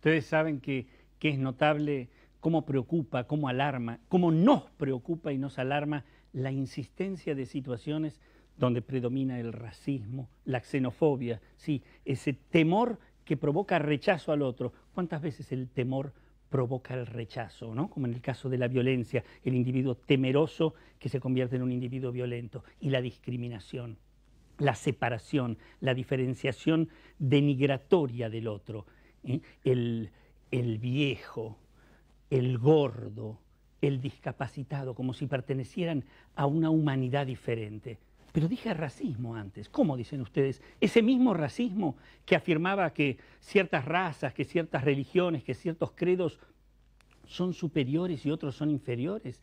Ustedes saben que es notable cómo preocupa, cómo alarma, cómo nos preocupa y nos alarma la insistencia de situaciones donde predomina el racismo, la xenofobia, sí, ese temor que provoca rechazo al otro. ¿Cuántas veces el temor provoca el rechazo, ¿no? Como en el caso de la violencia, el individuo temeroso que se convierte en un individuo violento, y la discriminación, la separación, la diferenciación denigratoria del otro, ¿eh? El viejo, el gordo, el discapacitado, como si pertenecieran a una humanidad diferente. Pero dije racismo antes. ¿Cómo dicen ustedes? Ese mismo racismo que afirmaba que ciertas razas, que ciertas religiones, que ciertos credos son superiores y otros son inferiores.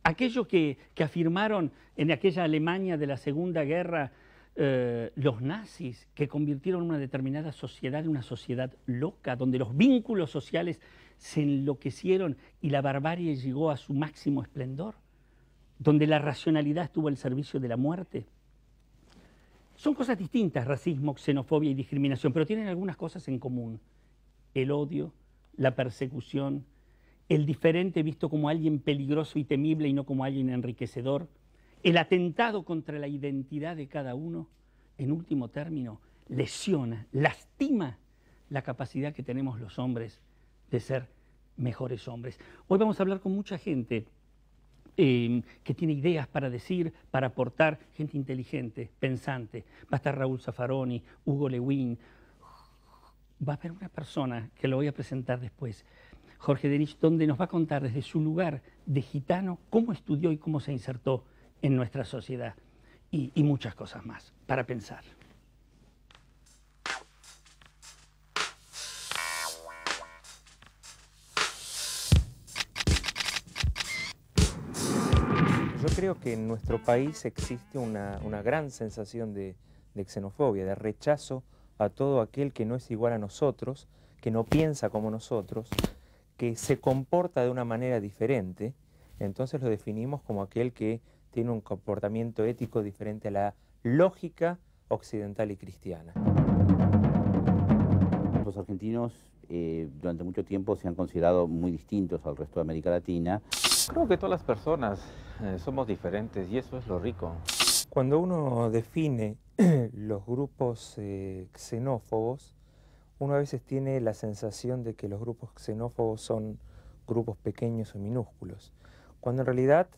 Aquello que afirmaron en aquella Alemania de la Segunda Guerra los nazis, que convirtieron una determinada sociedad en una sociedad loca, donde los vínculos sociales se enloquecieron y la barbarie llegó a su máximo esplendor, donde la racionalidad estuvo al servicio de la muerte. Son cosas distintas, racismo, xenofobia y discriminación, pero tienen algunas cosas en común. El odio, la persecución, el diferente visto como alguien peligroso y temible y no como alguien enriquecedor, el atentado contra la identidad de cada uno, en último término, lesiona, lastima la capacidad que tenemos los hombres de ser mejores hombres. Hoy vamos a hablar con mucha gente que tiene ideas para decir, para aportar, gente inteligente, pensante. Va a estar Raúl Zaffaroni, Hugo Lewin, va a haber una persona que lo voy a presentar después, Jorge Derich, donde nos va a contar desde su lugar de gitano cómo estudió y cómo se insertó en nuestra sociedad y muchas cosas más para pensar. Yo creo que en nuestro país existe una gran sensación de xenofobia, de rechazo a todo aquel que no es igual a nosotros, que no piensa como nosotros, que se comporta de una manera diferente. Entonces lo definimos como aquel que tiene un comportamiento ético diferente a la lógica occidental y cristiana. Los argentinos durante mucho tiempo se han considerado muy distintos al resto de América Latina. Creo que todas las personas somos diferentes y eso es lo rico. Cuando uno define los grupos xenófobos, uno a veces tiene la sensación de que los grupos xenófobos son grupos pequeños o minúsculos, cuando en realidad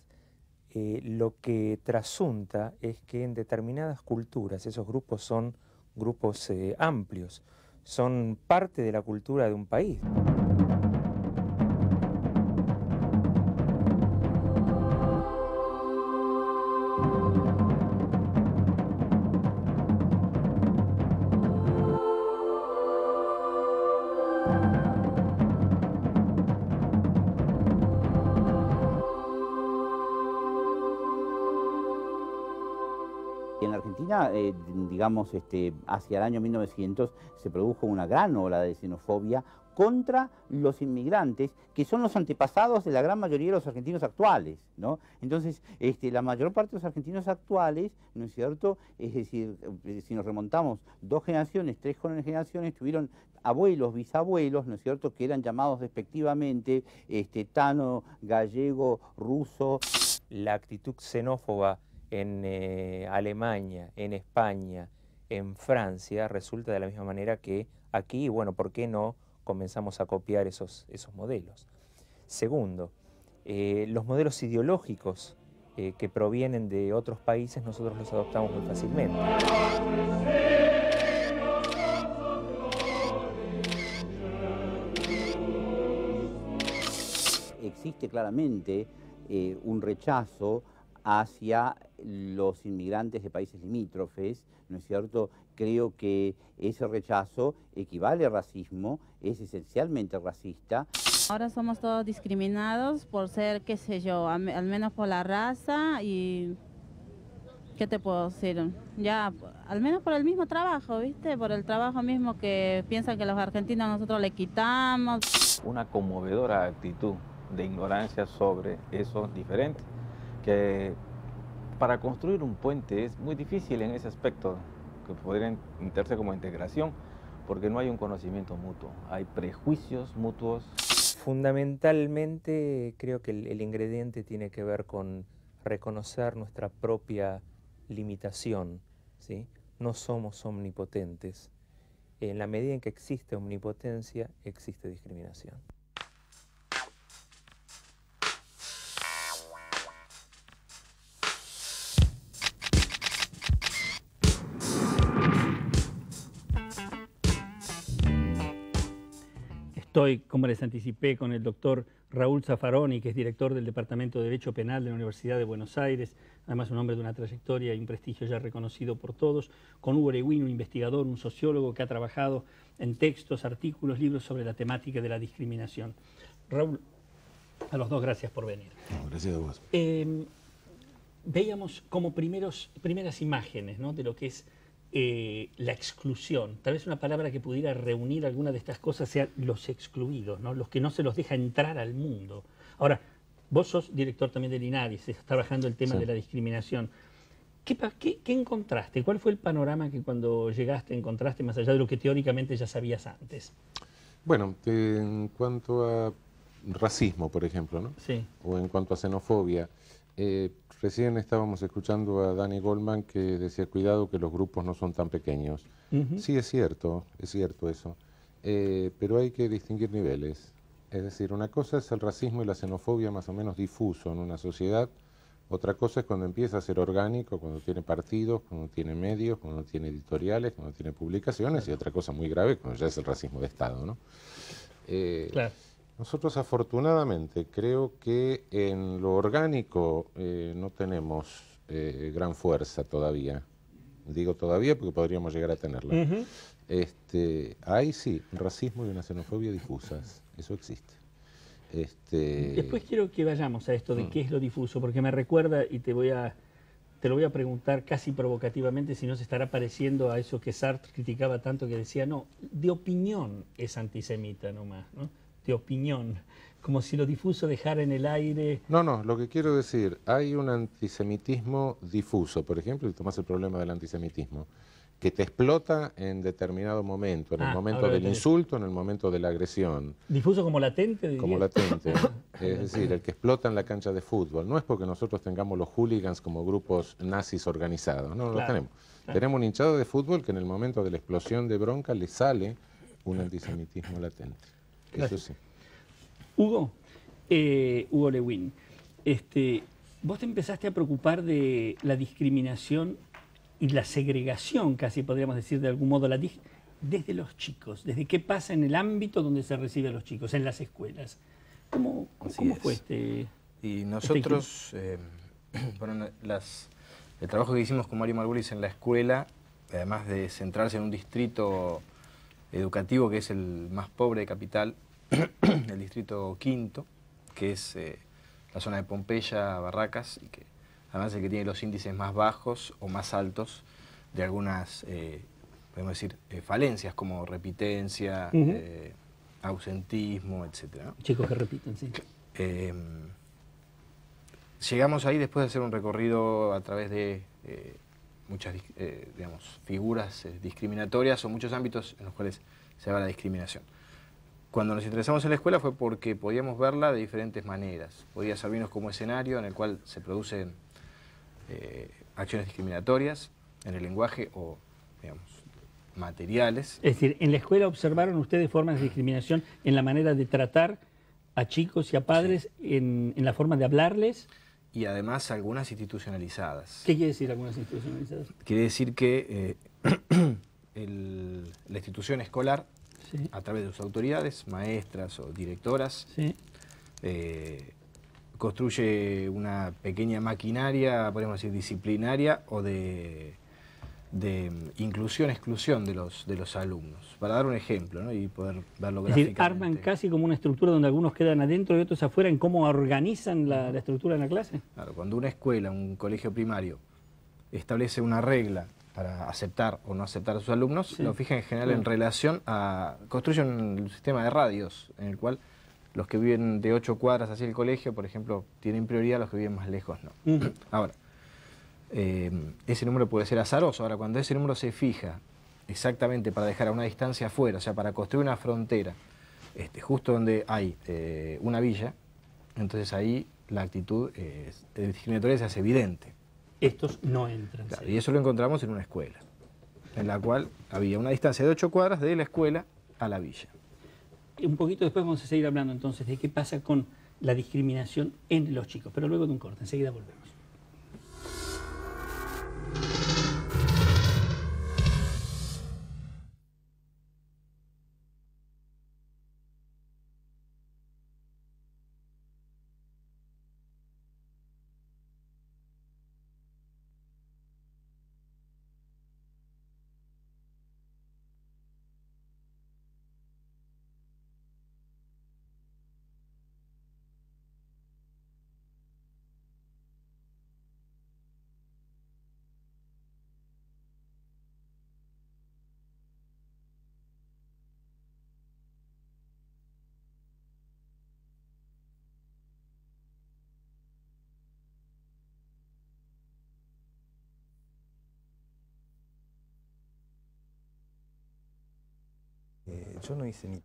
lo que trasunta es que en determinadas culturas esos grupos son grupos amplios, son parte de la cultura de un país. En Argentina, digamos, hacia el año 1900 se produjo una gran ola de xenofobia contra los inmigrantes, que son los antepasados de la gran mayoría de los argentinos actuales, ¿no? Entonces, la mayor parte de los argentinos actuales, ¿no es cierto?, es decir, si nos remontamos 2 generaciones, 3 generaciones, tuvieron abuelos, bisabuelos, ¿no es cierto?, que eran llamados despectivamente tano, gallego, ruso. La actitud xenófoba en Alemania, en España, en Francia, resulta de la misma manera que aquí, y bueno, ¿por qué no comenzamos a copiar esos modelos? Segundo, los modelos ideológicos que provienen de otros países, nosotros los adoptamos muy fácilmente. Existe claramente un rechazo hacia los inmigrantes de países limítrofes, ¿no es cierto? Creo que ese rechazo equivale al racismo, es esencialmente racista. Ahora somos todos discriminados por ser, qué sé yo, al menos por la raza y... ¿Qué te puedo decir? Ya, al menos por el mismo trabajo, ¿viste? Por el trabajo mismo que piensan que los argentinos nosotros le quitamos. Una conmovedora actitud de ignorancia sobre eso diferente, que para construir un puente es muy difícil en ese aspecto, que podría entenderse como integración, porque no hay un conocimiento mutuo, hay prejuicios mutuos. Fundamentalmente creo que el ingrediente tiene que ver con reconocer nuestra propia limitación, ¿sí? No somos omnipotentes. En la medida en que existe omnipotencia, existe discriminación. Estoy, como les anticipé, con el doctor Raúl Zaffaroni, que es director del Departamento de Derecho Penal de la Universidad de Buenos Aires, además un hombre de una trayectoria y un prestigio ya reconocido por todos, con Hugo Lewin, un investigador, un sociólogo que ha trabajado en textos, artículos, libros sobre la temática de la discriminación. Raúl, a los dos gracias por venir. No, gracias a vos. Veíamos como primeras imágenes, ¿no?, de lo que es la exclusión. Tal vez una palabra que pudiera reunir alguna de estas cosas sea los excluidos, ¿no?, los que no se los deja entrar al mundo. Ahora, vos sos director también del INADI, estás trabajando el tema de la discriminación. ¿Qué encontraste? ¿Cuál fue el panorama que cuando llegaste encontraste, más allá de lo que teóricamente ya sabías antes? Bueno, en cuanto a racismo, por ejemplo, ¿no? Sí. O en cuanto a xenofobia, recién estábamos escuchando a Dani Goldman que decía, cuidado que los grupos no son tan pequeños. Sí, es cierto eso, pero hay que distinguir niveles. Es decir, una cosa es el racismo y la xenofobia más o menos difuso en una sociedad, otra cosa es cuando empieza a ser orgánico, cuando tiene partidos, cuando tiene medios, cuando tiene editoriales, cuando tiene publicaciones, y otra cosa muy grave cuando ya es el racismo de Estado, ¿no? Claro. Nosotros afortunadamente creo que en lo orgánico no tenemos gran fuerza todavía. Digo todavía porque podríamos llegar a tenerla. Hay sí, un racismo y una xenofobia difusas, eso existe. Después quiero que vayamos a esto de qué es lo difuso, porque me recuerda, y te lo voy a preguntar casi provocativamente, si no se estará pareciendo a eso que Sartre criticaba tanto, que decía, no, de opinión es antisemita nomás, ¿no? De opinión, como si lo difuso dejara en el aire. No, lo que quiero decir, hay un antisemitismo difuso, por ejemplo, si tomás el problema del antisemitismo, que te explota en determinado momento, en el momento del insulto, en el momento de la agresión. ¿Difuso como latente? Diría. Como latente, es decir, el que explota en la cancha de fútbol. No es porque nosotros tengamos los hooligans como grupos nazis organizados, no los tenemos. Tenemos un hinchado de fútbol que en el momento de la explosión de bronca le sale un antisemitismo latente. Eso sí. Hugo Lewin, vos te empezaste a preocupar de la discriminación y la segregación, casi podríamos decir de algún modo, desde los chicos, desde qué pasa en el ámbito donde se recibe a los chicos, en las escuelas. ¿Cómo fue Y nosotros, bueno, el trabajo que hicimos con Mario Margulis en la escuela, además de centrarse en un distrito educativo que es el más pobre de Capital, el distrito quinto, que es la zona de Pompeya, Barracas, y que además es el que tiene los índices más bajos o más altos de algunas, podemos decir, falencias como repitencia, ausentismo, etc. Chicos que repiten, sí. Llegamos ahí después de hacer un recorrido a través de muchas digamos, figuras discriminatorias o muchos ámbitos en los cuales se da la discriminación. Cuando nos interesamos en la escuela fue porque podíamos verla de diferentes maneras. Podía servirnos como escenario en el cual se producen acciones discriminatorias en el lenguaje o, digamos, materiales. Es decir, en la escuela observaron ustedes formas de discriminación en la manera de tratar a chicos y a padres, en la forma de hablarles. Y además algunas institucionalizadas. ¿Qué quiere decir algunas institucionalizadas? Quiere decir que la institución escolar, a través de sus autoridades, maestras o directoras, construye una pequeña maquinaria, podemos decir, disciplinaria o de inclusión-exclusión de los alumnos. Para dar un ejemplo, ¿no? Y poder verlo gráficamente. Es decir, arman casi como una estructura donde algunos quedan adentro y otros afuera en cómo organizan la estructura en la clase. Claro, cuando una escuela, un colegio primario, establece una regla para aceptar o no aceptar a sus alumnos, lo fija en general en relación a... construyen un sistema de radios en el cual los que viven de 8 cuadras hacia el colegio, por ejemplo, tienen prioridad, los que viven más lejos no. Ahora, ese número puede ser azaroso. Ahora, cuando ese número se fija exactamente para dejar a una distancia afuera, o sea, para construir una frontera, justo donde hay una villa, entonces ahí la actitud discriminatoria se hace evidente. Estos no entran. Claro, y eso lo encontramos en una escuela, en la cual había una distancia de 8 cuadras de la escuela a la villa. Un poquito después vamos a seguir hablando entonces de qué pasa con la discriminación en los chicos, pero luego de un corte, enseguida volvemos. Yo no hice ni...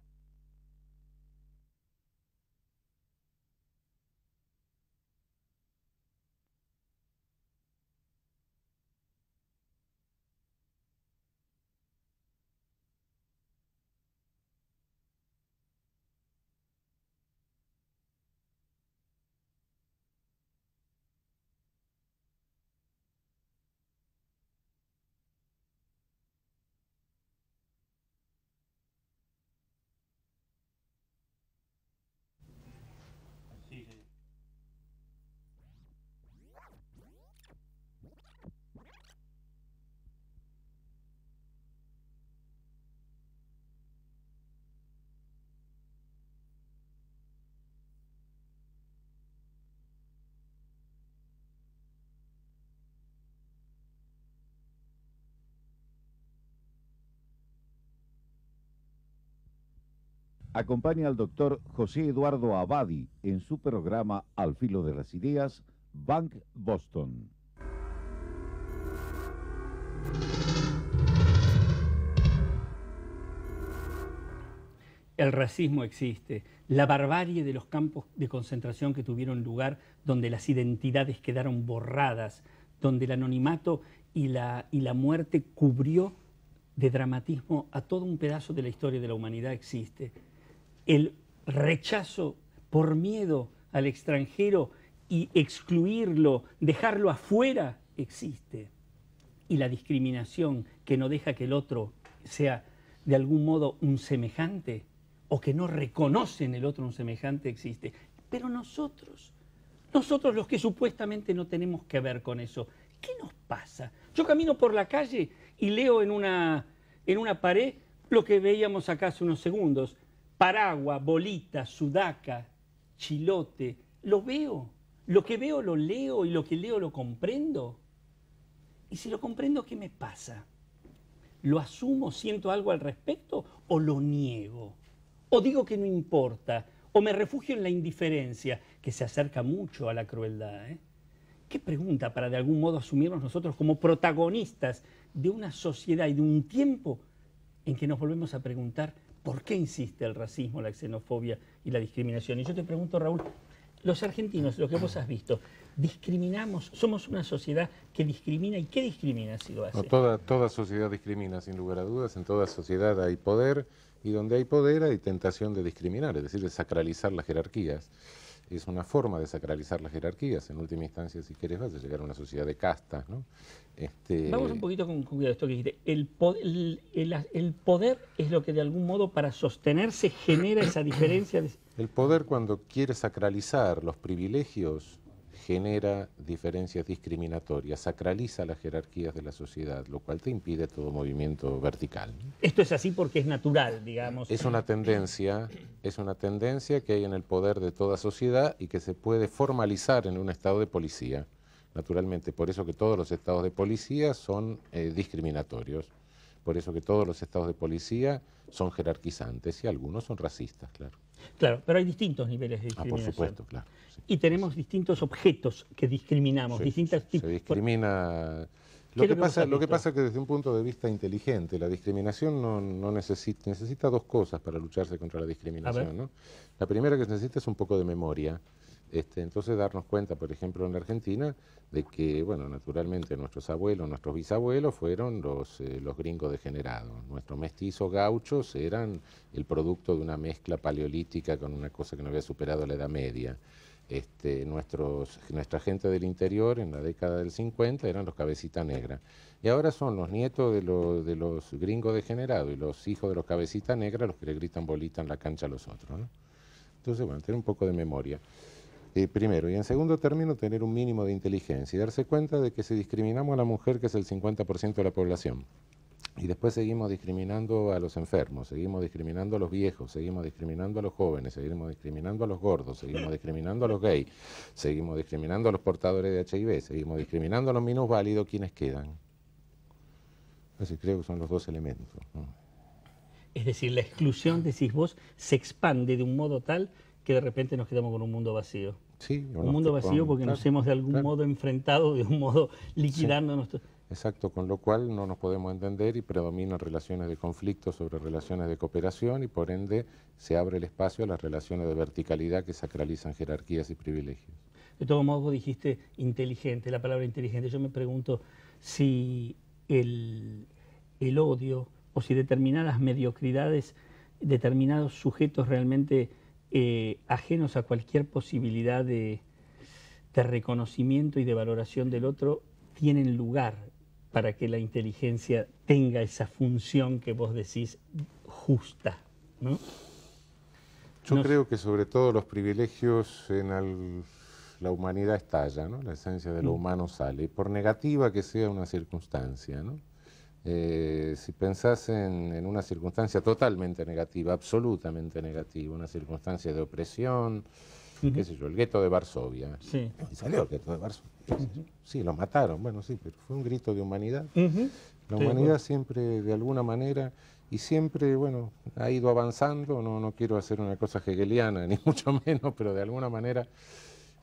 Acompaña al doctor José Eduardo Abadi en su programa Al Filo de las Ideas, Bank Boston. El racismo existe, la barbarie de los campos de concentración que tuvieron lugar, donde las identidades quedaron borradas, donde el anonimato y la muerte cubrió de dramatismo a todo un pedazo de la historia de la humanidad existe. El rechazo por miedo al extranjero y excluirlo, dejarlo afuera, existe. Y la discriminación que no deja que el otro sea de algún modo un semejante, o que no reconoce en el otro un semejante, existe. Pero nosotros los que supuestamente no tenemos que ver con eso, ¿qué nos pasa? Yo camino por la calle y leo en una pared lo que veíamos acá hace unos segundos. Paraguas, bolita, sudaca, chilote. Lo veo. Lo que veo lo leo y lo que leo lo comprendo. Y si lo comprendo, ¿qué me pasa? ¿Lo asumo, siento algo al respecto o lo niego? O digo que no importa, o me refugio en la indiferencia, que se acerca mucho a la crueldad. ¿Qué pregunta para de algún modo asumirnos nosotros como protagonistas de una sociedad y de un tiempo en que nos volvemos a preguntar por qué insiste el racismo, la xenofobia y la discriminación? Y yo te pregunto, Raúl, los argentinos, lo que vos has visto, discriminamos, somos una sociedad que discrimina. ¿Y qué discrimina si lo hace? No, toda sociedad discrimina, sin lugar a dudas. En toda sociedad hay poder, y donde hay poder hay tentación de discriminar, es decir, de sacralizar las jerarquías. Es una forma de sacralizar las jerarquías. En última instancia, si querés, vas a llegar a una sociedad de castas, ¿no? Vamos un poquito con cuidado esto que dijiste. El poder es lo que de algún modo para sostenerse genera esa diferencia. El poder, cuando quiere sacralizar los privilegios, genera diferencias discriminatorias, sacraliza las jerarquías de la sociedad, lo cual te impide todo movimiento vertical. Esto es así porque es natural, digamos. Es una tendencia que hay en el poder de toda sociedad y que se puede formalizar en un estado de policía. Naturalmente, por eso que todos los estados de policía son discriminatorios, por eso que todos los estados de policía son jerarquizantes y algunos son racistas, claro. Claro, pero hay distintos niveles de discriminación. Por supuesto, claro. Sí. Y tenemos distintos objetos que discriminamos, distintas tipos. Se discrimina Lo que pasa es que desde un punto de vista inteligente, la discriminación no necesita dos cosas para lucharse contra la discriminación, ¿no? La primera que necesita es un poco de memoria. Entonces darnos cuenta, por ejemplo, en la Argentina, de que, bueno, naturalmente nuestros abuelos, nuestros bisabuelos fueron los gringos degenerados. Nuestros mestizos gauchos eran el producto de una mezcla paleolítica con una cosa que no había superado la Edad Media. Nuestra gente del interior en la década del 50 eran los cabecita negra. Y ahora son los nietos de los gringos degenerados y los hijos de los cabecita negra los que le gritan bolita en la cancha a los otros, ¿no? Entonces, bueno, tener un poco de memoria. Primero, y en segundo término, tener un mínimo de inteligencia y darse cuenta de que si discriminamos a la mujer, que es el 50% de la población, y después seguimos discriminando a los enfermos, seguimos discriminando a los viejos, seguimos discriminando a los jóvenes, seguimos discriminando a los gordos, seguimos discriminando a los gays, seguimos discriminando a los portadores de HIV, seguimos discriminando a los minusválidos, ¿quiénes quedan? Así creo que son los dos elementos, ¿no? Es decir, la exclusión, decís vos, se expande de un modo tal que de repente nos quedamos con un mundo vacío. Sí, un mundo vacío porque nos hemos de algún modo enfrentado, de un modo liquidando nuestro... Exacto, con lo cual no nos podemos entender y predominan relaciones de conflicto sobre relaciones de cooperación y por ende se abre el espacio a las relaciones de verticalidad que sacralizan jerarquías y privilegios. De todos modos, vos dijiste inteligente, la palabra inteligente. Yo me pregunto si el odio o si determinadas mediocridades, determinados sujetos realmente ajenos a cualquier posibilidad de reconocimiento y de valoración del otro, tienen lugar para que la inteligencia tenga esa función que vos decís justa, ¿no? Yo creo que sobre todo los privilegios en la humanidad estalla, ¿no? La esencia de lo humano sale, por negativa que sea una circunstancia, ¿no? Si pensás en una circunstancia totalmente negativa, absolutamente negativa, una circunstancia de opresión, qué sé yo, el gueto de Varsovia. Sí. Y salió el gueto de Varsovia. Sí, lo mataron, bueno, sí, pero fue un grito de humanidad. La humanidad siempre, de alguna manera, y siempre, bueno, ha ido avanzando, no quiero hacer una cosa hegeliana, ni mucho menos, pero de alguna manera,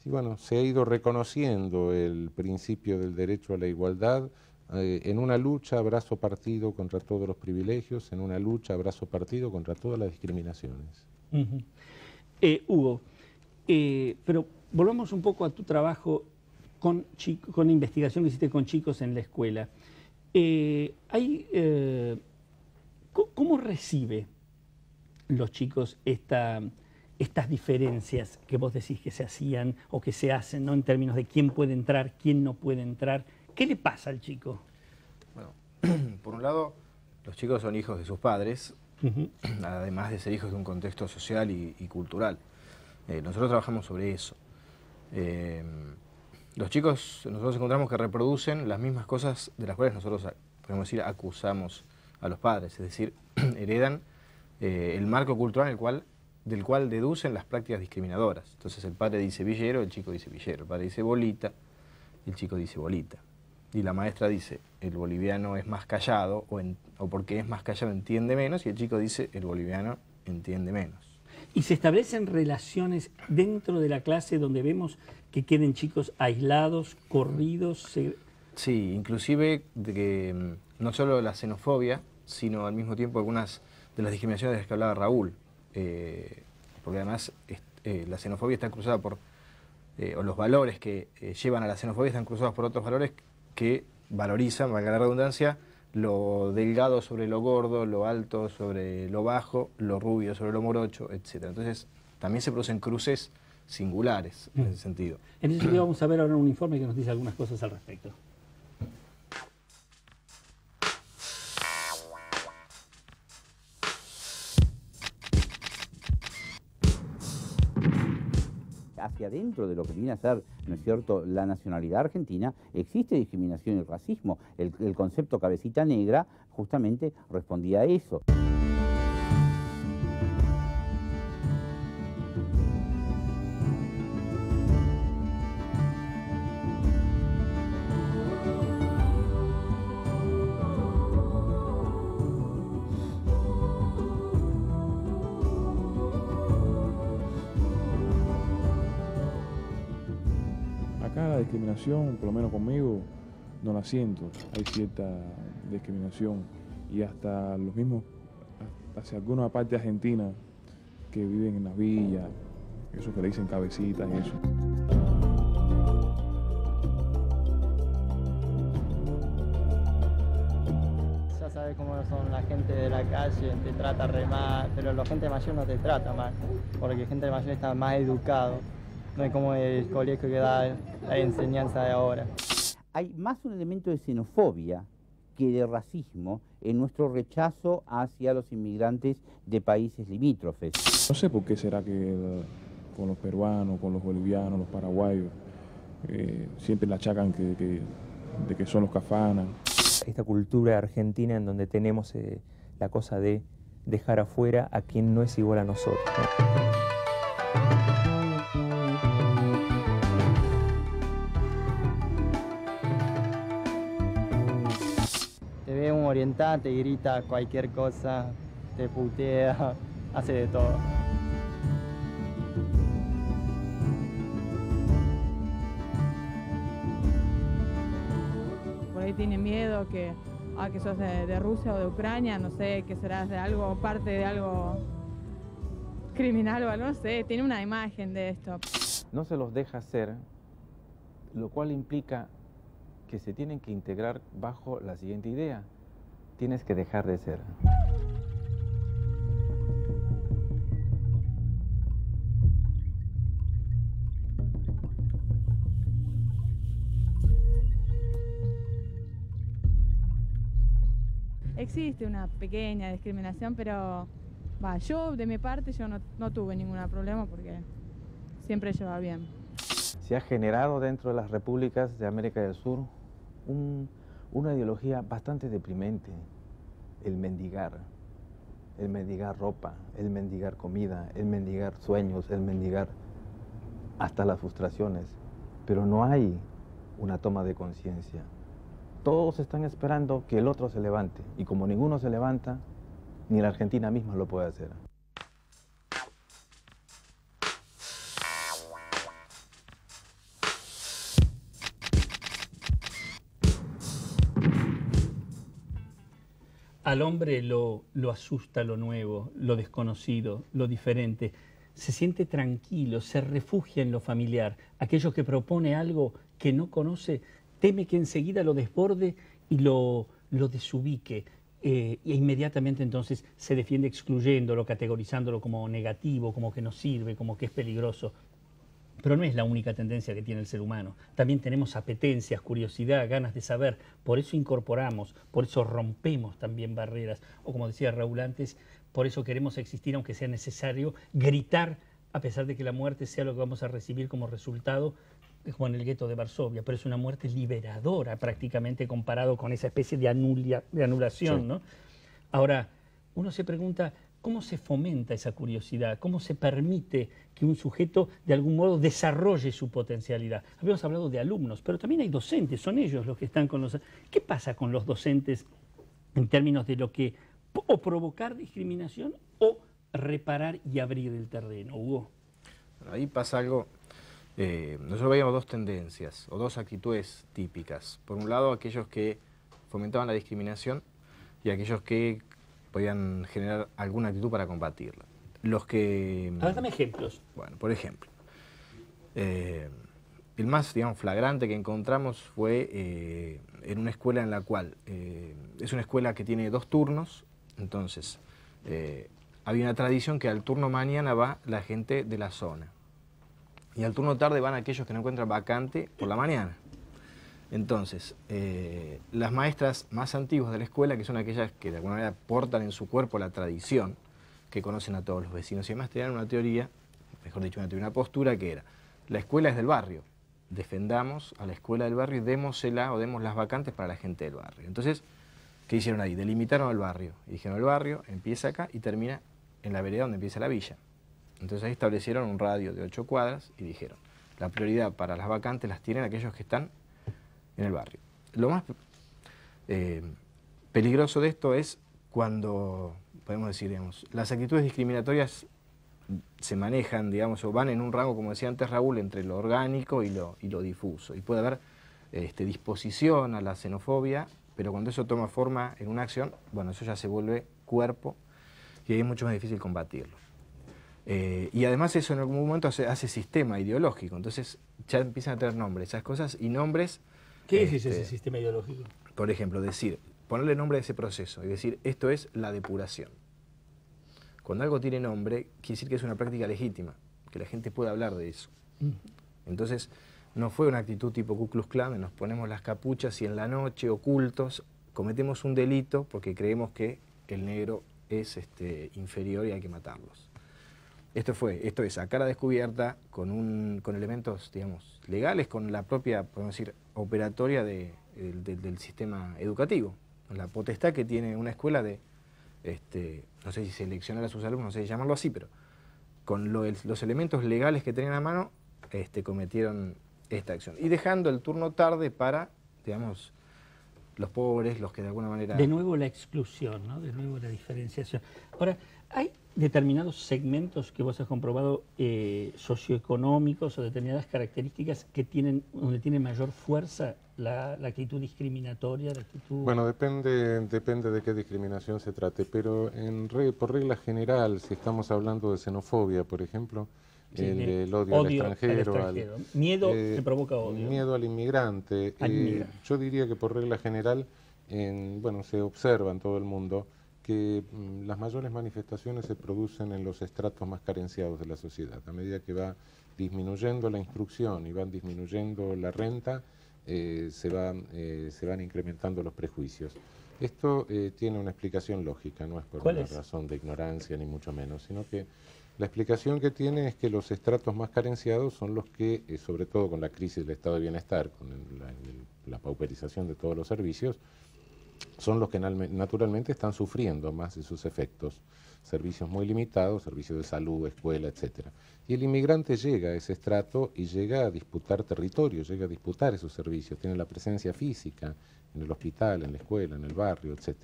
sí, bueno, se ha ido reconociendo el principio del derecho a la igualdad, en una lucha a brazo partido contra todos los privilegios, en una lucha a brazo partido contra todas las discriminaciones. Hugo, pero volvamos un poco a tu trabajo con investigación que hiciste con chicos en la escuela. ¿Cómo recibe los chicos estas diferencias que vos decís que se hacían o que se hacen, ¿no? En términos de quién puede entrar, quién no puede entrar? ¿Qué le pasa al chico? Bueno, por un lado, los chicos son hijos de sus padres, además de ser hijos de un contexto social y cultural. Nosotros trabajamos sobre eso. Los chicos, nosotros encontramos que reproducen las mismas cosas de las cuales nosotros, podemos decir, acusamos a los padres, es decir, heredan el marco cultural del cual deducen las prácticas discriminadoras. Entonces el padre dice villero, el chico dice villero, el padre dice bolita, el chico dice bolita. Y la maestra dice, el boliviano es más callado, o porque es más callado entiende menos, y el chico dice, el boliviano entiende menos. ¿Y se establecen relaciones dentro de la clase donde vemos que queden chicos aislados, corridos? Sí, inclusive no solo la xenofobia, sino al mismo tiempo algunas de las discriminaciones de las que hablaba Raúl. Porque además la xenofobia está cruzada por, o los valores que llevan a la xenofobia están cruzados por otros valores que valorizan, valga la redundancia, lo delgado sobre lo gordo, lo alto sobre lo bajo, lo rubio sobre lo morocho, etc. Entonces, también se producen cruces singulares en ese sentido. En ese sentido vamos a ver ahora un informe que nos dice algunas cosas al respecto. Hacia dentro de lo que viene a ser, ¿no es cierto?, la nacionalidad argentina, existe discriminación y racismo. El concepto cabecita negra justamente respondía a eso. Acá la discriminación, por lo menos conmigo, no la siento. Hay cierta discriminación y hasta los mismos, hacia alguna parte argentina que viven en la villa, eso que le dicen cabecitas y eso. Ya sabes cómo son la gente de la calle, te trata re mal, pero la gente mayor no te trata mal, porque gente mayor está más educado, no es como el colegio que da la enseñanza de ahora. Hay más un elemento de xenofobia que de racismo en nuestro rechazo hacia los inmigrantes de países limítrofes. No sé por qué será que con los peruanos, con los bolivianos, los paraguayos, siempre le achacan de que son los cafanas. Esta cultura argentina en donde tenemos la cosa de dejar afuera a quien no es igual a nosotros, ¿no? Te ve un oriental, te grita cualquier cosa, te putea, hace de todo. Por ahí tiene miedo que sos de Rusia o de Ucrania, no sé, que serás de algo, parte de algo criminal o algo, no sé, tiene una imagen de esto. No se los deja hacer, lo cual implica que se tienen que integrar bajo la siguiente idea: tienes que dejar de ser. Existe una pequeña discriminación, pero yo de mi parte no tuve ningún problema porque siempre lleva bien. Se ha generado dentro de las repúblicas de América del Sur una ideología bastante deprimente: el mendigar ropa, el mendigar comida, el mendigar sueños, el mendigar hasta las frustraciones, pero no hay una toma de conciencia. Todos están esperando que el otro se levante, y como ninguno se levanta, ni la Argentina misma lo puede hacer. Al hombre lo asusta lo nuevo, lo desconocido, lo diferente. Se siente tranquilo, se refugia en lo familiar. Aquello que propone algo que no conoce, teme que enseguida lo desborde y lo desubique. E inmediatamente entonces se defiende excluyéndolo, categorizándolo como negativo, como que no sirve, como que es peligroso. Pero no es la única tendencia que tiene el ser humano. También tenemos apetencias, curiosidad, ganas de saber. Por eso incorporamos, por eso rompemos también barreras. O como decía Raúl antes, por eso queremos existir aunque sea necesario gritar, a pesar de que la muerte sea lo que vamos a recibir como resultado, como en el gueto de Varsovia. Pero es una muerte liberadora prácticamente comparado con esa especie de anulación, sí, ¿no? Ahora, uno se pregunta, ¿cómo se fomenta esa curiosidad? ¿Cómo se permite que un sujeto de algún modo desarrolle su potencialidad? Habíamos hablado de alumnos, pero también hay docentes, son ellos los que están con los... ¿Qué pasa con los docentes en términos de lo que o provocar discriminación o reparar y abrir el terreno, Hugo? Bueno, ahí pasa algo... nosotros veíamos dos tendencias o dos actitudes típicas. Por un lado, aquellos que fomentaban la discriminación y aquellos que podían generar alguna actitud para combatirla. Los que... A ver, dame ejemplos. Bueno, por ejemplo, el más, digamos, flagrante que encontramos fue en una escuela en la cual es una escuela que tiene 2 turnos, entonces había una tradición que al turno mañana va la gente de la zona y al turno tarde van aquellos que no encuentran vacante por la mañana. Entonces, las maestras más antiguas de la escuela, que son aquellas que de alguna manera portan en su cuerpo la tradición, que conocen a todos los vecinos y además tenían una teoría, mejor dicho, una postura que era: la escuela es del barrio, defendamos a la escuela del barrio y démosela o demos las vacantes para la gente del barrio. Entonces, ¿qué hicieron ahí? Delimitaron el barrio y dijeron: el barrio empieza acá y termina en la vereda donde empieza la villa. Entonces ahí establecieron un radio de 8 cuadras y dijeron: la prioridad para las vacantes las tienen aquellos que están en el barrio. Lo más peligroso de esto es cuando, podemos decir, digamos, las actitudes discriminatorias se manejan, digamos, o van en un rango, como decía antes Raúl, entre lo orgánico y lo difuso. Y puede haber disposición a la xenofobia, pero cuando eso toma forma en una acción, bueno, eso ya se vuelve cuerpo y ahí es mucho más difícil combatirlo. Y además eso en algún momento hace sistema ideológico, entonces ya empiezan a tener nombres, esas cosas y nombres... ¿Qué es ese sistema ideológico? Por ejemplo, ponerle nombre a ese proceso y decir, esto es la depuración. Cuando algo tiene nombre, quiere decir que es una práctica legítima, que la gente pueda hablar de eso. Entonces, no fue una actitud tipo Ku Klux Klan, nos ponemos las capuchas y en la noche, ocultos, cometemos un delito porque creemos que el negro es inferior y hay que matarlos. Esto es a cara descubierta, con elementos, digamos, legales, con la propia, podemos decir, operatoria del sistema educativo. La potestad que tiene una escuela de, no sé si seleccionar a sus alumnos, no sé si llamarlo así, pero con los elementos legales que tenían a mano, cometieron esta acción. Y dejando el turno tarde para, digamos, los pobres, los que de alguna manera... De nuevo la exclusión, ¿no? De nuevo la diferenciación. Ahora, hay determinados segmentos que vos has comprobado socioeconómicos o determinadas características que donde tiene mayor fuerza la actitud discriminatoria, la actitud... Bueno, depende de qué discriminación se trate, pero por regla general, si estamos hablando de xenofobia, por ejemplo, sí, el odio al extranjero. Miedo que provoca odio. Miedo al inmigrante. Yo diría que por regla general, se observa en todo el mundo que las mayores manifestaciones se producen en los estratos más carenciados de la sociedad. A medida que va disminuyendo la instrucción y van disminuyendo la renta, se van incrementando los prejuicios. Esto tiene una explicación lógica, no es por una razón de ignorancia ni mucho menos, sino que la explicación que tiene es que los estratos más carenciados son los que, sobre todo con la crisis del estado de bienestar, con la pauperización de todos los servicios, son los que naturalmente están sufriendo más de sus efectos. Servicios muy limitados, servicios de salud, escuela, etc. Y el inmigrante llega a ese estrato y llega a disputar territorio, llega a disputar esos servicios, tiene la presencia física en el hospital, en la escuela, en el barrio, etc.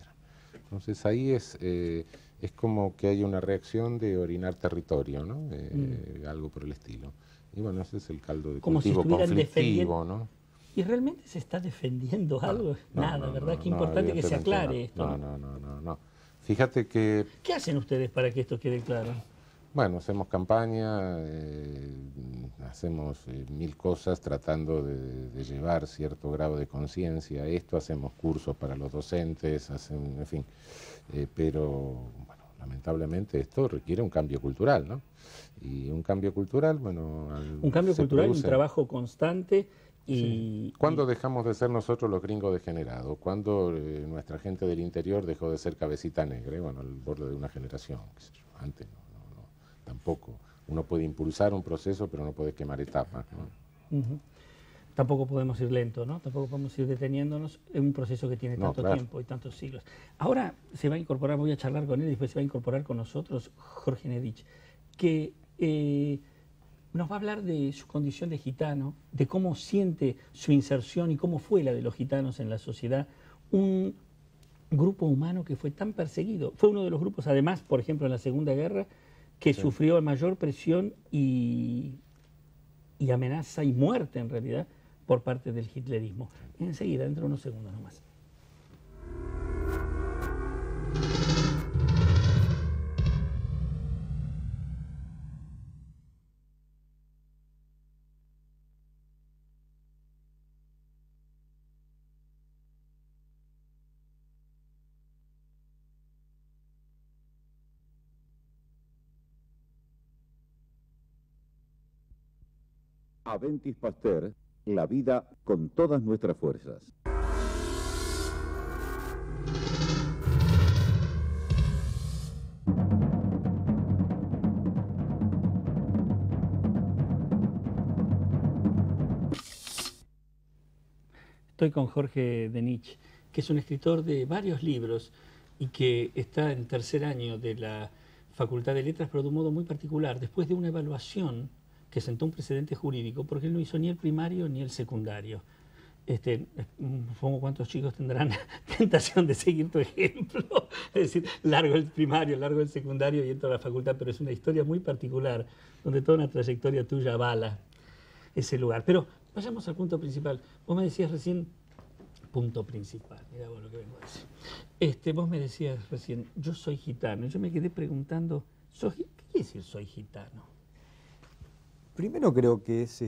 Entonces ahí es como que hay una reacción de orinar territorio, ¿no? Algo por el estilo. Y bueno, ese es el caldo de cultivo conflictivo, ¿no? ¿Y realmente se está defendiendo algo? Nada, ¿verdad? Qué importante que se aclare esto. No. Fíjate que... ¿Qué hacen ustedes para que esto quede claro? Bueno, hacemos campaña, hacemos 1000 cosas tratando de llevar cierto grado de conciencia a esto, hacemos cursos para los docentes, en fin, pero bueno, lamentablemente esto requiere un cambio cultural, ¿no? Y un cambio cultural, bueno... Un cambio cultural, un trabajo constante. ¿Cuándo dejamos de ser nosotros los gringos degenerados? ¿Cuándo nuestra gente del interior dejó de ser cabecita negra? Bueno, al borde de una generación, qué sé yo, antes no, tampoco. Uno puede impulsar un proceso, pero no puede quemar etapas, ¿no? Tampoco podemos ir lento, ¿no? Tampoco podemos ir deteniéndonos en un proceso que tiene tanto tiempo y tantos siglos. Ahora se va a incorporar, voy a charlar con él y después se va a incorporar con nosotros Jorge Nedich, que... nos va a hablar de su condición de gitano, de cómo siente su inserción y cómo fue la de los gitanos en la sociedad. Un grupo humano que fue tan perseguido. Fue uno de los grupos, además, por ejemplo, en la Segunda Guerra, que sufrió mayor presión y amenaza y muerte, en realidad, por parte del hitlerismo. Enseguida, dentro de unos segundos nomás. Aventis Pasteur, la vida con todas nuestras fuerzas. Estoy con Jorge Nedich, que es un escritor de varios libros y que está en tercer año de la Facultad de Letras, pero de un modo muy particular, después de una evaluación que sentó un precedente jurídico, porque él no hizo ni el primario ni el secundario. Supongo cuántos chicos tendrán tentación de seguir tu ejemplo, es decir, largo el primario, largo el secundario y entro a la facultad, pero es una historia muy particular, donde toda una trayectoria tuya avala ese lugar. Pero Vayamos al punto principal. Vos me decías recién, punto principal, mirá vos lo que vengo a decir. Vos me decías recién, yo soy gitano. Yo me quedé preguntando, ¿qué quiere decir soy gitano? Primero creo que es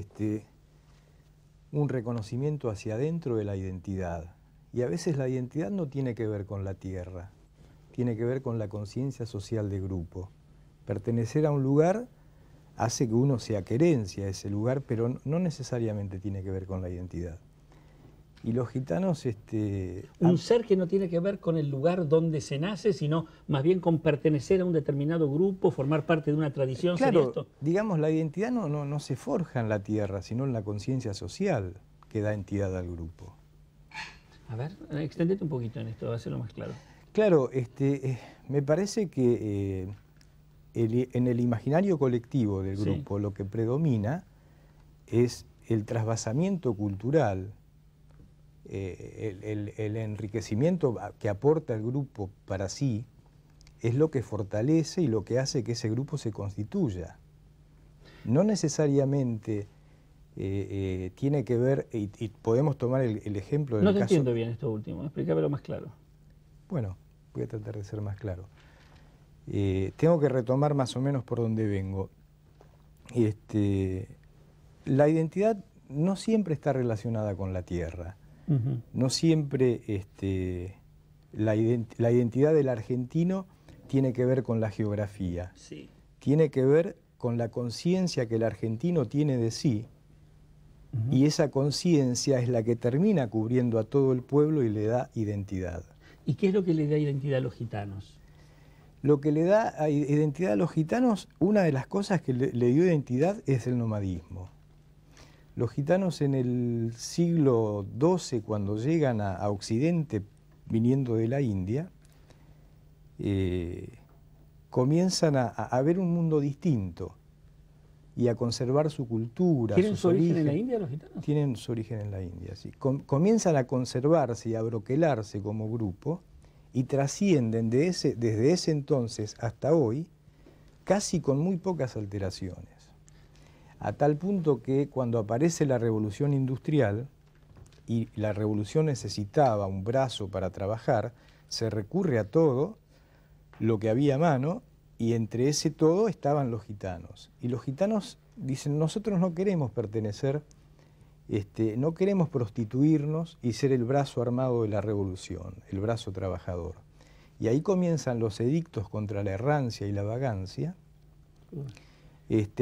un reconocimiento hacia adentro de la identidad. Y a veces la identidad no tiene que ver con la tierra, tiene que ver con la conciencia social de grupo. Pertenecer a un lugar hace que uno se aquerencia a ese lugar, pero no necesariamente tiene que ver con la identidad. Y los gitanos... un ser que no tiene que ver con el lugar donde se nace, sino más bien con pertenecer a un determinado grupo, formar parte de una tradición. Claro, ¿sería esto? Digamos, la identidad no se forja en la tierra, sino en la conciencia social que da entidad al grupo. A ver, extendete un poquito en esto, va a hacerlo más claro. Claro, me parece que en el imaginario colectivo del grupo lo que predomina es el trasvasamiento cultural, el enriquecimiento que aporta el grupo para sí, es lo que fortalece y lo que hace que ese grupo se constituya. No necesariamente tiene que ver, y podemos tomar el ejemplo del caso... No te caso... entiendo bien esto último, explícamelo más claro. Bueno, voy a tratar de ser más claro. Tengo que retomar más o menos por donde vengo. La identidad no siempre está relacionada con la tierra. No siempre la identidad del argentino tiene que ver con la geografía. Sí. Tiene que ver con la conciencia que el argentino tiene de sí, y esa conciencia es la que termina cubriendo a todo el pueblo y le da identidad. ¿Y qué es lo que le da identidad a los gitanos? Lo que le da identidad a los gitanos, una de las cosas que le dio identidad es el nomadismo. Los gitanos en el siglo XII, cuando llegan a Occidente viniendo de la India, comienzan a ver un mundo distinto y a conservar su cultura, ¿Tienen su origen en la India los gitanos? Tienen su origen en la India, sí. Comienzan a conservarse y a broquelarse como grupo y trascienden desde ese entonces hasta hoy casi con muy pocas alteraciones. A tal punto que cuando aparece la revolución industrial y la revolución necesitaba un brazo para trabajar, se recurre a todo lo que había a mano, y entre ese todo estaban los gitanos. Y los gitanos dicen, nosotros no queremos pertenecer, no queremos prostituirnos y ser el brazo armado de la revolución, el brazo trabajador. Y ahí comienzan los edictos contra la errancia y la vagancia.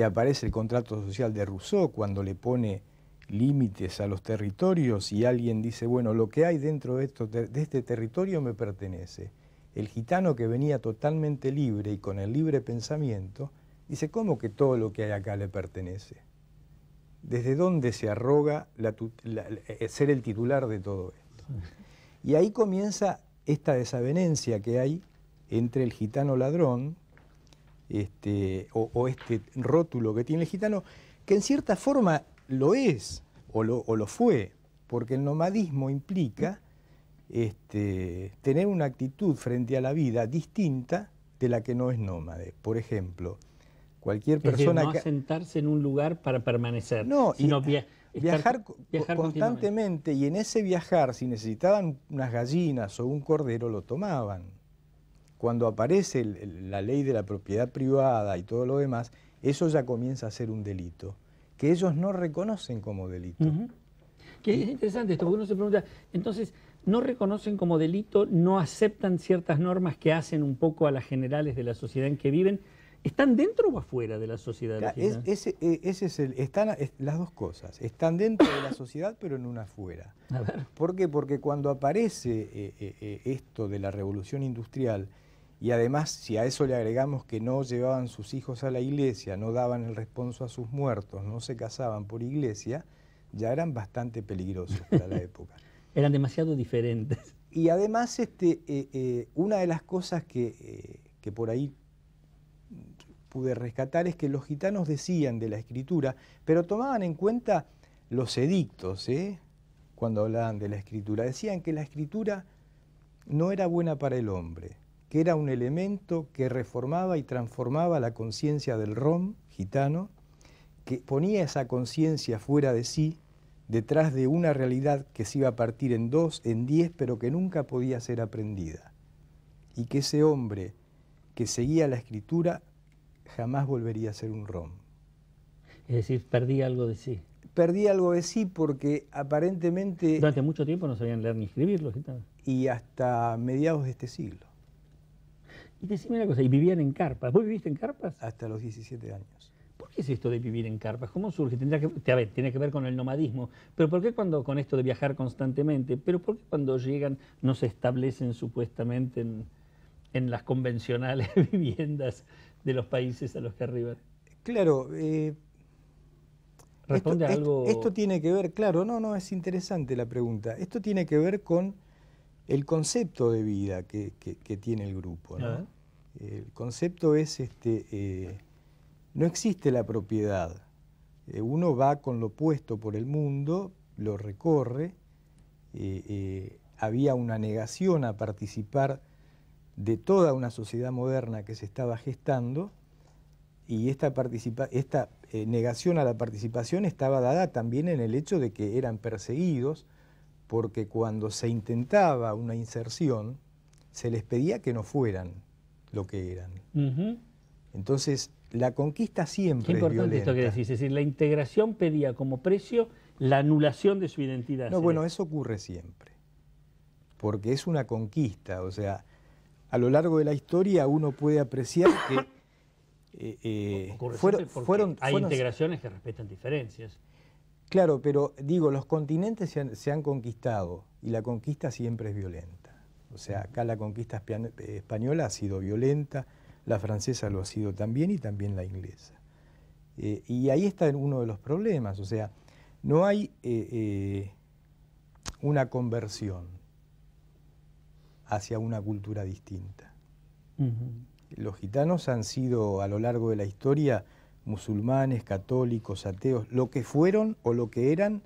Aparece el contrato social de Rousseau cuando le pone límites a los territorios y alguien dice, bueno, lo que hay dentro de este territorio me pertenece. El gitano, que venía totalmente libre y con el libre pensamiento, dice, ¿cómo que todo lo que hay acá le pertenece? ¿Desde dónde se arroga ser el titular de todo esto? Y ahí comienza esta desavenencia que hay entre el gitano ladrón, o este rótulo que tiene el gitano, que en cierta forma lo es, o lo fue, porque el nomadismo implica tener una actitud frente a la vida distinta de la que no es nómade. Por ejemplo, cualquier persona... Es decir, no asentarse en un lugar para permanecer, no, sino viajar constantemente, y en ese viajar, si necesitaban unas gallinas o un cordero, lo tomaban. Cuando aparece la ley de la propiedad privada y todo lo demás, eso ya comienza a ser un delito, que ellos no reconocen como delito. Que es interesante esto, porque uno se pregunta, entonces, no reconocen como delito, no aceptan ciertas normas que hacen un poco a las generales de la sociedad en que viven. ¿Están dentro o afuera de la sociedad? Están las dos cosas. Están dentro de la sociedad, pero en una afuera. A ver. ¿Por qué? Porque cuando aparece esto de la revolución industrial, y además si a eso le agregamos que no llevaban sus hijos a la iglesia, no daban el responso a sus muertos, no se casaban por iglesia, ya eran bastante peligrosos para la época. Eran demasiado diferentes. Y además, una de las cosas que por ahí pude rescatar es que los gitanos decían de la escritura, pero tomaban en cuenta los edictos, cuando hablaban de la escritura. Decían que la escritura no era buena para el hombre, que era un elemento que reformaba y transformaba la conciencia del rom gitano, que ponía esa conciencia fuera de sí, detrás de una realidad que se iba a partir en 2, en 10, pero que nunca podía ser aprendida. Y que ese hombre que seguía la escritura jamás volvería a ser un rom. Es decir, perdía algo de sí. Perdí algo de sí porque aparentemente... Durante mucho tiempo no sabían leer ni escribir los gitanos. Y hasta mediados de este siglo. Y decime una cosa, ¿y vivían en carpas? ¿Vos viviste en carpas? Hasta los 17 años. ¿Por qué es esto de vivir en carpas? ¿Cómo surge? Tiene que ver con el nomadismo. ¿Pero por qué con esto de viajar constantemente? ¿Pero por qué cuando llegan no se establecen supuestamente en las convencionales viviendas de los países a los que arriban? Claro, responde a algo... Esto tiene que ver, claro, no, es interesante la pregunta. Esto tiene que ver con el concepto de vida que tiene el grupo, ¿no? El concepto es, no existe la propiedad. Uno va con lo puesto por el mundo, lo recorre, había una negación a participar de toda una sociedad moderna que se estaba gestando, y esta negación a la participación estaba dada también en el hecho de que eran perseguidos, porque cuando se intentaba una inserción, se les pedía que no fueran lo que eran. Entonces, la conquista siempre es violenta. Qué importante esto que decís, es decir, la integración pedía como precio la anulación de su identidad. No, bueno, eso ocurre siempre, porque es una conquista, o sea, a lo largo de la historia uno puede apreciar que hay integraciones que respetan diferencias. Claro, pero digo, los continentes se han conquistado y la conquista siempre es violenta. O sea, acá la conquista española ha sido violenta, la francesa lo ha sido también y también la inglesa. Y ahí está uno de los problemas, o sea, no hay una conversión hacia una cultura distinta. Los gitanos han sido a lo largo de la historia musulmanes, católicos, ateos, lo que fueron o lo que eran,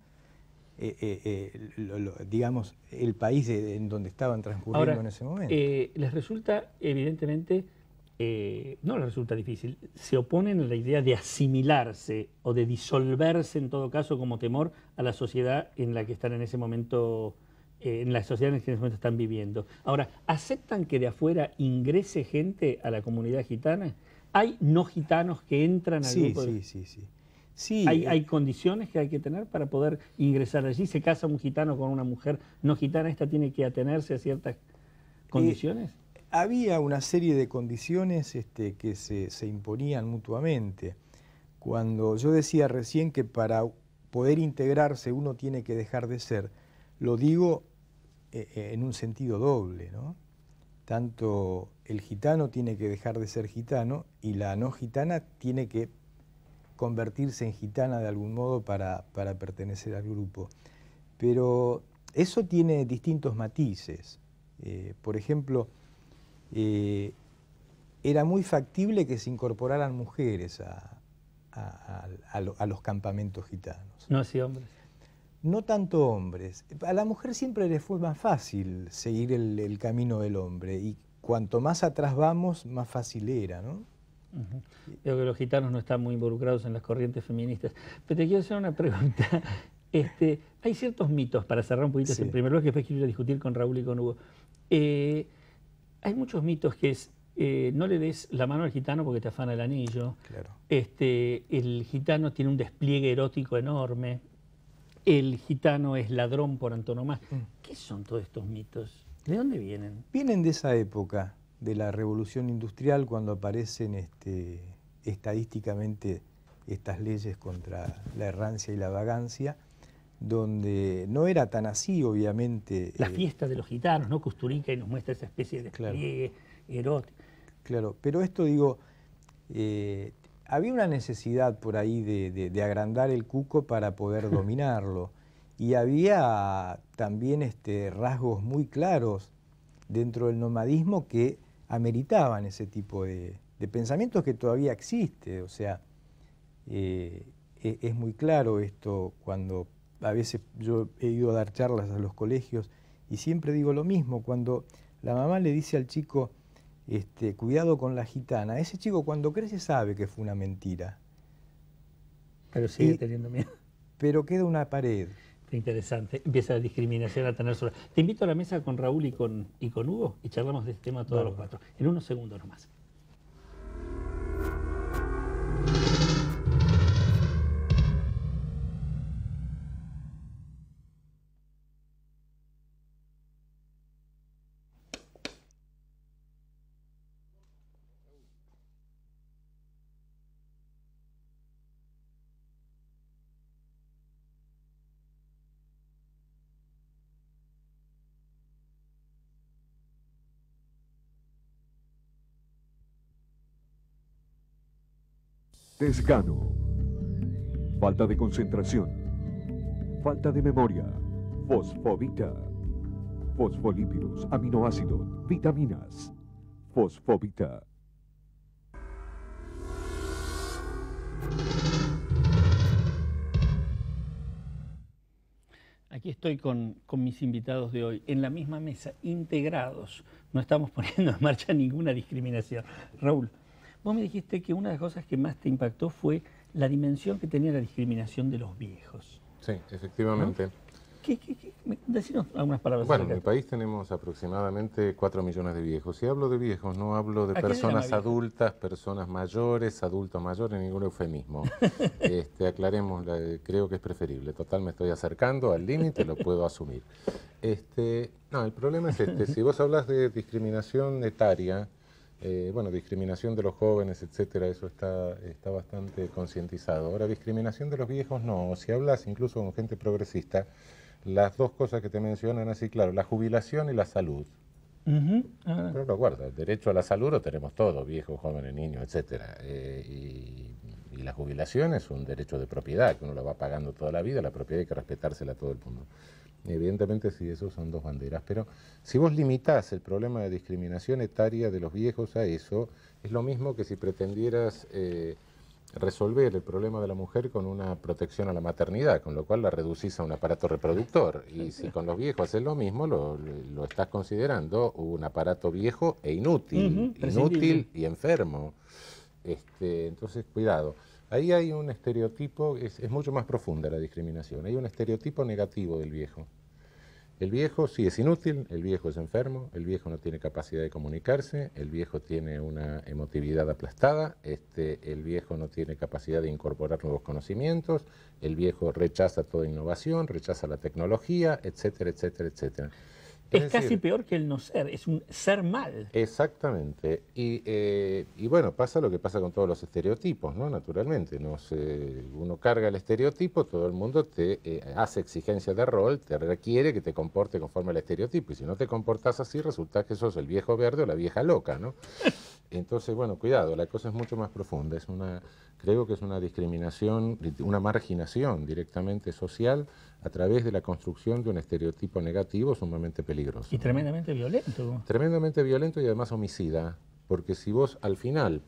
digamos, el país en donde estaban transcurriendo. Ahora, en ese momento. Les resulta, evidentemente, no les resulta difícil, se oponen a la idea de asimilarse o de disolverse en todo caso como temor a la sociedad en la que están en ese momento, en la sociedad en la que en ese momento están viviendo. Ahora, ¿aceptan que de afuera ingrese gente a la comunidad gitana? ¿Hay no gitanos que entran al grupo? Sí. ¿Hay condiciones que hay que tener para poder ingresar allí? ¿Se casa un gitano con una mujer no gitana? ¿Esta tiene que atenerse a ciertas condiciones? Había una serie de condiciones que se imponían mutuamente. Cuando yo decía recién que para poder integrarse uno tiene que dejar de ser, lo digo en un sentido doble, ¿no? Tanto el gitano tiene que dejar de ser gitano y la no gitana tiene que convertirse en gitana de algún modo para pertenecer al grupo. Pero eso tiene distintos matices. Por ejemplo, era muy factible que se incorporaran mujeres a los campamentos gitanos. No así hombres. No tanto hombres. A la mujer siempre le fue más fácil seguir el camino del hombre y cuanto más atrás vamos, más fácil era, ¿no? Creo que los gitanos no están muy involucrados en las corrientes feministas. Pero te quiero hacer una pregunta. Hay ciertos mitos, para cerrar un poquito en primer lugar, que después quiero discutir con Raúl y con Hugo. Hay muchos mitos que es, no le des la mano al gitano porque te afana el anillo. Claro. El gitano tiene un despliegue erótico enorme. El gitano es ladrón por antonomasia. ¿Qué son todos estos mitos? ¿De dónde vienen? Vienen de esa época, de la revolución industrial, cuando aparecen estadísticamente estas leyes contra la errancia y la vagancia, donde no era tan así, obviamente. La fiesta de los gitanos, ¿no? Kusturica y nos muestra esa especie de despliegue erótico. Claro, pero esto digo, había una necesidad por ahí de agrandar el cuco para poder dominarlo. Y había también rasgos muy claros dentro del nomadismo que ameritaban ese tipo de pensamientos que todavía existe. O sea, es muy claro esto cuando a veces yo he ido a dar charlas a los colegios y siempre digo lo mismo. Cuando la mamá le dice al chico, cuidado con la gitana, ese chico cuando crece sabe que fue una mentira. Pero sigue teniendo miedo. pero queda una pared. Qué interesante, empieza la discriminación a tener sobre... Te invito a la mesa con Raúl y con Hugo y charlamos de este tema todos los cuatro, en unos segundos nomás. Desgano, falta de concentración, falta de memoria, fosfobita, fosfolípidos, aminoácidos, vitaminas, fosfobita. Aquí estoy con mis invitados de hoy, en la misma mesa, integrados. No estamos poniendo en marcha ninguna discriminación. Raúl, vos me dijiste que una de las cosas que más te impactó fue la dimensión que tenía la discriminación de los viejos. Sí, efectivamente. ¿No? Decinos algunas palabras. Bueno, en el país tenemos aproximadamente 4 millones de viejos. Si hablo de viejos, no hablo de personas adultas, personas mayores, adultos mayores, ningún eufemismo. Aclaremos, creo que es preferible. Total, me estoy acercando al límite, lo puedo asumir. No, el problema es este. Si vos hablas de discriminación etaria, bueno, discriminación de los jóvenes, etcétera, eso está bastante concientizado. Ahora, discriminación de los viejos no. Si hablas incluso con gente progresista, las dos cosas que te mencionan así, claro, la jubilación y la salud. Pero recuerda, el derecho a la salud lo tenemos todos, viejos, jóvenes, niños, etcétera. Y la jubilación es un derecho de propiedad, que uno lo va pagando toda la vida, la propiedad hay que respetársela a todo el mundo. Evidentemente sí, esos son dos banderas, pero si vos limitás el problema de discriminación etaria de los viejos a eso, es lo mismo que si pretendieras resolver el problema de la mujer con una protección a la maternidad, con lo cual la reducís a un aparato reproductor. Y si con los viejos haces lo mismo, lo estás considerando un aparato viejo e inútil, inútil y enfermo. Entonces, cuidado. Ahí hay un estereotipo, es mucho más profunda la discriminación. Hay un estereotipo negativo del viejo. El viejo sí es inútil, el viejo es enfermo, el viejo no tiene capacidad de comunicarse, el viejo tiene una emotividad aplastada, el viejo no tiene capacidad de incorporar nuevos conocimientos, el viejo rechaza toda innovación, rechaza la tecnología, etcétera, etcétera, etcétera. Es casi peor que el no ser, es un ser mal. Exactamente. Y bueno, pasa lo que pasa con todos los estereotipos, ¿no? Naturalmente. Uno carga el estereotipo, todo el mundo te hace exigencia de rol, te requiere que te comporte conforme al estereotipo. Y si no te comportas así, resulta que sos el viejo verde o la vieja loca, ¿no? Entonces, bueno, cuidado, la cosa es mucho más profunda. Creo que es una discriminación, una marginación directamente social a través de la construcción de un estereotipo negativo sumamente peligroso. Y tremendamente violento. Tremendamente violento y además homicida, porque si vos al final,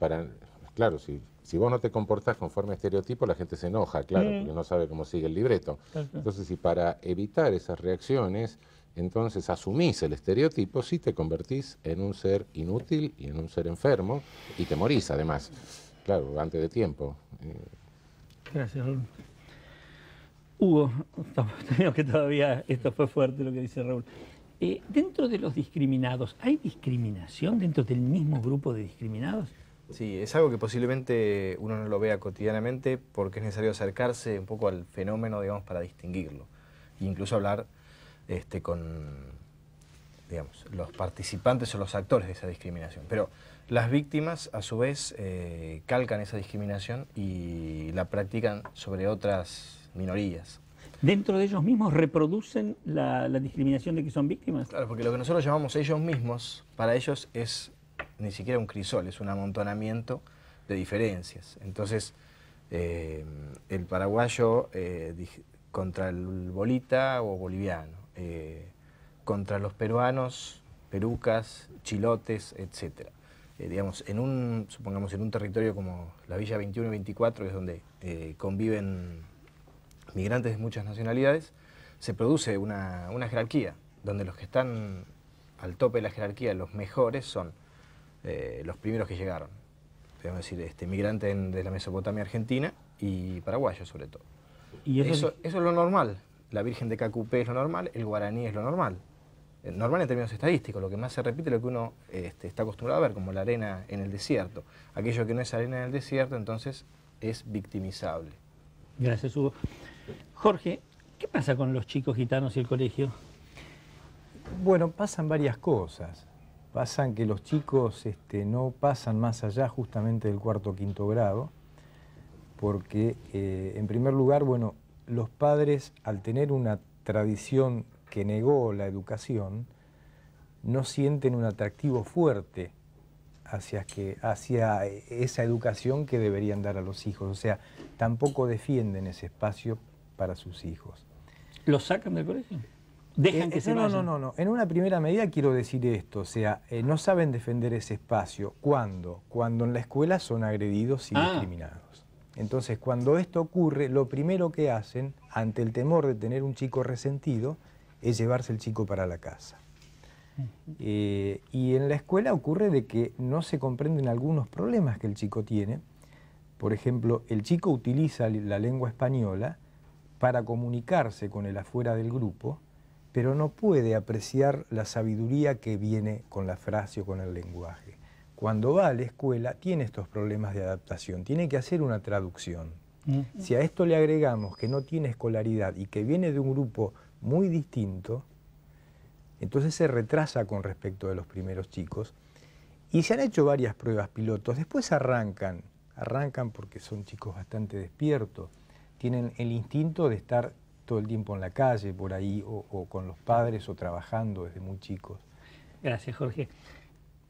claro, si vos no te comportás conforme a estereotipo, la gente se enoja, claro, porque no sabe cómo sigue el libreto. Entonces, si para evitar esas reacciones, entonces asumís el estereotipo, sí te convertís en un ser inútil y en un ser enfermo, y te morís además, claro, antes de tiempo. Gracias, Raúl. Hugo, tenemos que todavía, esto fue fuerte lo que dice Raúl. Dentro de los discriminados, ¿hay discriminación dentro del mismo grupo de discriminados? Sí, es algo que posiblemente uno no lo vea cotidianamente porque es necesario acercarse un poco al fenómeno, digamos, para distinguirlo. E incluso hablar con, digamos, los participantes o los actores de esa discriminación. Pero las víctimas, a su vez, calcan esa discriminación y la practican sobre otras minorías. ¿Dentro de ellos mismos reproducen la discriminación de que son víctimas? Claro, porque lo que nosotros llamamos ellos mismos, para ellos es ni siquiera un crisol, es un amontonamiento de diferencias. Entonces, el paraguayo contra el bolita o boliviano, contra los peruanos, perucas, chilotes, etc. Digamos, supongamos en un territorio como la Villa 21 y 24, que es donde conviven migrantes de muchas nacionalidades, se produce una jerarquía, donde los que están al tope de la jerarquía, los mejores, son los primeros que llegaron. Podemos decir, migrantes de la Mesopotamia argentina y paraguayos sobre todo. ¿Y eso es lo normal. La Virgen de Cacupé es lo normal, el guaraní es lo normal. Normal en términos estadísticos, lo que más se repite es lo que uno está acostumbrado a ver, como la arena en el desierto. Aquello que no es arena en el desierto, entonces es victimizable. Gracias, Hugo. Jorge, ¿qué pasa con los chicos gitanos y el colegio? Bueno, pasan varias cosas. Pasan que los chicos no pasan más allá justamente del cuarto o quinto grado, porque en primer lugar, bueno, los padres, al tener una tradición que negó la educación, no sienten un atractivo fuerte hacia esa educación que deberían dar a los hijos. O sea, tampoco defienden ese espacio para sus hijos. ¿Los sacan del colegio? ¿Dejan que se vayan? No. En una primera medida quiero decir esto, o sea, no saben defender ese espacio. ¿Cuándo? Cuando en la escuela son agredidos y discriminados. Entonces, cuando esto ocurre, lo primero que hacen, ante el temor de tener un chico resentido, es llevarse el chico para la casa. Y en la escuela ocurre de que no se comprenden algunos problemas que el chico tiene. Por ejemplo, el chico utiliza la lengua española para comunicarse con el afuera del grupo, pero no puede apreciar la sabiduría que viene con la frase o con el lenguaje. Cuando va a la escuela tiene estos problemas de adaptación, tiene que hacer una traducción. Si a esto le agregamos que no tiene escolaridad y que viene de un grupo muy distinto, entonces se retrasa con respecto de los primeros chicos. Y se han hecho varias pruebas pilotos, después arrancan porque son chicos bastante despiertos, tienen el instinto de estar todo el tiempo en la calle, por ahí, o con los padres, o trabajando desde muy chicos. Gracias, Jorge.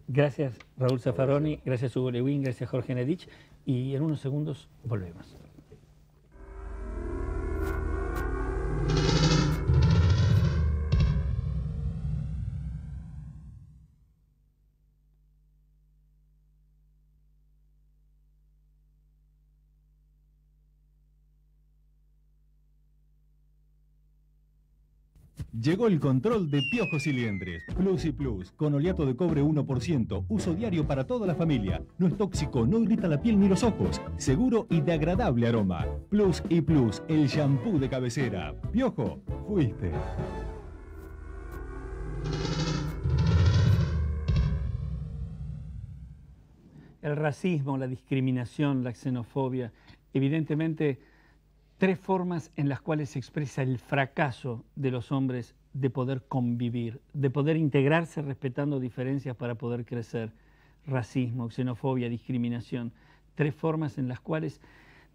Gracias, Raúl Zaffaroni, gracias, Hugo Lewin, gracias, Jorge Nedich, y en unos segundos volvemos. Llegó el control de piojos y liendres. Plus y Plus, con oleato de cobre 1%, uso diario para toda la familia. No es tóxico, no irrita la piel ni los ojos. Seguro y de agradable aroma. Plus y Plus, el shampoo de cabecera. Piojo, fuiste. El racismo, la discriminación, la xenofobia, evidentemente tres formas en las cuales se expresa el fracaso de los hombres de poder convivir, de poder integrarse respetando diferencias para poder crecer. Racismo, xenofobia, discriminación. Tres formas en las cuales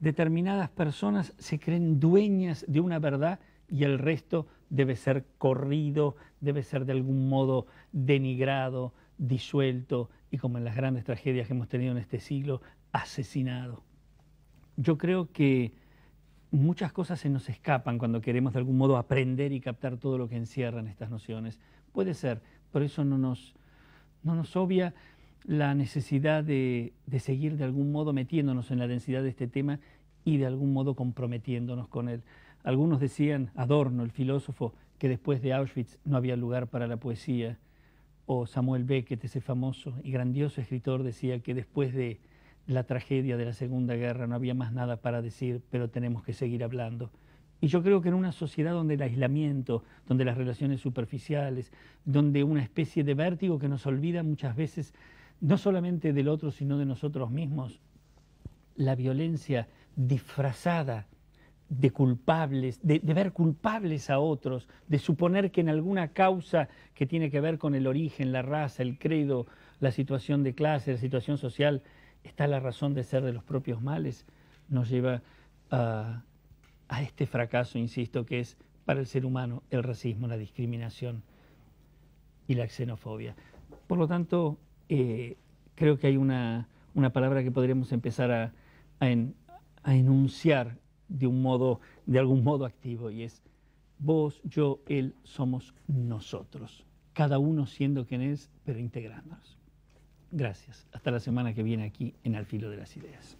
determinadas personas se creen dueñas de una verdad y el resto debe ser corrido, debe ser de algún modo denigrado, disuelto y, como en las grandes tragedias que hemos tenido en este siglo, asesinado. Yo creo que muchas cosas se nos escapan cuando queremos de algún modo aprender y captar todo lo que encierran estas nociones. Puede ser, pero eso no nos obvia la necesidad de seguir de algún modo metiéndonos en la densidad de este tema y de algún modo comprometiéndonos con él. Algunos decían, Adorno, el filósofo, que después de Auschwitz no había lugar para la poesía, o Samuel Beckett, ese famoso y grandioso escritor, decía que después de la tragedia de la Segunda Guerra no había más nada para decir, pero tenemos que seguir hablando. Y yo creo que en una sociedad donde el aislamiento, donde las relaciones superficiales, donde una especie de vértigo que nos olvida muchas veces no solamente del otro, sino de nosotros mismos, la violencia disfrazada de culpables, de ver culpables a otros, de suponer que en alguna causa que tiene que ver con el origen, la raza, el credo, la situación de clase, la situación social, está la razón de ser de los propios males, nos lleva a este fracaso, insisto, que es para el ser humano el racismo, la discriminación y la xenofobia. Por lo tanto, creo que hay una palabra que podríamos empezar a enunciar de algún modo activo, y es vos, yo, él, somos nosotros, cada uno siendo quien es, pero integrándonos. Gracias. Hasta la semana que viene aquí en Al Filo de las Ideas.